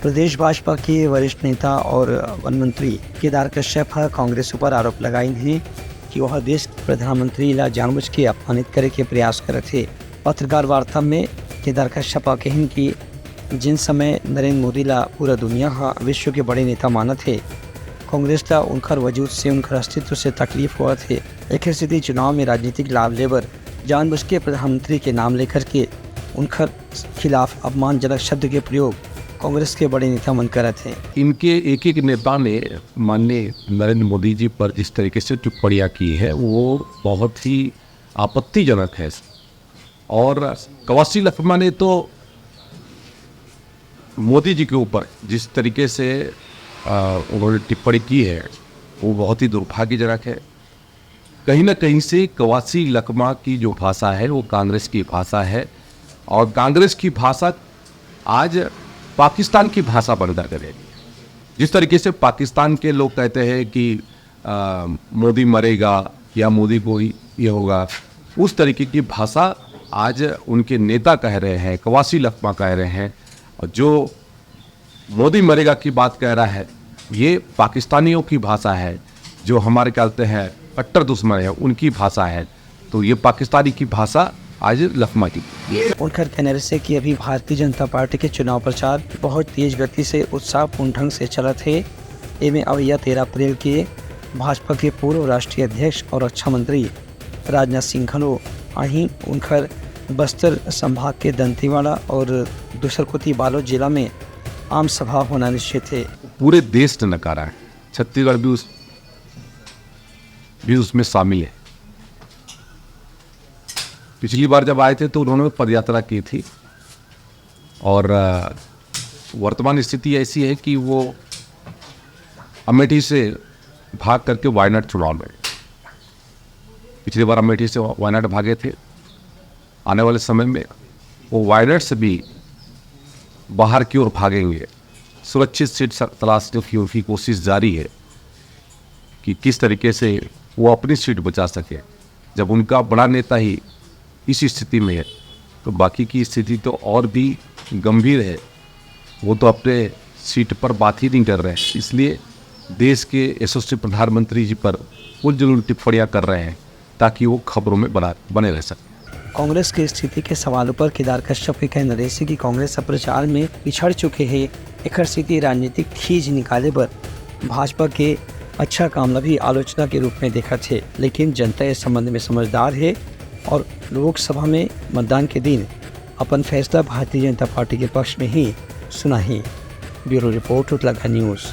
प्रदेश भाजपा के वरिष्ठ नेता और वन मंत्री केदार कश्यप कांग्रेस पर आरोप लगाए हैं कि वह देश के प्रधानमंत्री ला जानबूझ के अपमानित करे के प्रयास करे थे। पत्रकार वार्ता में केदार कश्यप कहन कि जिन समय नरेंद्र मोदी ला पूरा दुनिया विश्व के बड़े नेता माना थे, कांग्रेस ला उनकर वजूद से उनकर अस्तित्व से तकलीफ हुआ थे। एक स्थिति चुनाव में राजनीतिक लाभ लेकर जानबूझ के प्रधानमंत्री के नाम लेकर के उनकर खिलाफ अपमानजनक शब्द के प्रयोग कांग्रेस के बड़े नेता मन करे थे। इनके एक एक नेता ने माननीय नरेंद्र मोदी जी पर जिस तरीके से टिप्पणियाँ की है वो बहुत ही आपत्तिजनक है। और कवासी लखमा ने तो मोदी जी के ऊपर जिस तरीके से उन्होंने टिप्पणी की है वो बहुत ही दुर्भाग्यजनक है। कहीं ना कहीं से कवासी लखमा की जो भाषा है वो कांग्रेस की भाषा है और कांग्रेस की भाषा आज पाकिस्तान की भाषा बनकर करेगी। जिस तरीके से पाकिस्तान के लोग कहते हैं कि मोदी मरेगा या मोदी को ये होगा, उस तरीके की भाषा आज उनके नेता कह रहे हैं, कवासी लखमा कह रहे हैं। और जो मोदी मरेगा की बात कह रहा है ये पाकिस्तानियों की भाषा है, जो हमारे कहते हैं कट्टर दुश्मन है उनकी भाषा है। तो ये पाकिस्तानी की भाषा आज लखमा की। उनका कहना है कि अभी भारतीय जनता पार्टी के चुनाव प्रचार बहुत तेज गति से उत्साहपूर्ण ढंग से चला थे। इनमें अब यह 13 अप्रैल के भाजपा के पूर्व राष्ट्रीय अध्यक्ष और रक्षा मंत्री राजनाथ सिंह खनो अहीं उनकर बस्तर संभाग के दंतेवाड़ा और दुसरकोती बालोद जिला में आम सभा होना निश्चित है। पूरे देश ने नकारा है, छत्तीसगढ़ भी उसमें शामिल है। पिछली बार जब आए थे तो उन्होंने पदयात्रा की थी और वर्तमान स्थिति ऐसी है कि वो अमेठी से भाग करके वायनाड चुनाव में, पिछली बार अमेठी से वायनाड भागे थे। आने वाले समय में वो वायनाड से भी बाहर की ओर भागेंगे। सुरक्षित सीट तलाशने की उनकी कोशिश जारी है कि किस तरीके से वो अपनी सीट बचा सके। जब उनका बड़ा नेता ही इस स्थिति में है तो बाकी की स्थिति तो और भी गंभीर है। वो तो अपने सीट पर बात ही नहीं कर रहे हैं, इसलिए देश के यशस्वी प्रधानमंत्री जी पर उलझुल टिप्पणियाँ कर रहे हैं ताकि वो खबरों में बने रह सकें। कांग्रेस की स्थिति के सवालों पर केदार कश्यप के कहना रहे कि कांग्रेस प्रचार में पिछड़ चुके हैं। एक स्थिति राजनीतिक खींच निकाले पर भाजपा के अच्छा कामना भी आलोचना के रूप में देखा थे, लेकिन जनता इस संबंध में समझदार है और लोकसभा में मतदान के दिन अपन फैसला भारतीय जनता पार्टी के पक्ष में ही सुना है। Bureau report Uttarakhand news.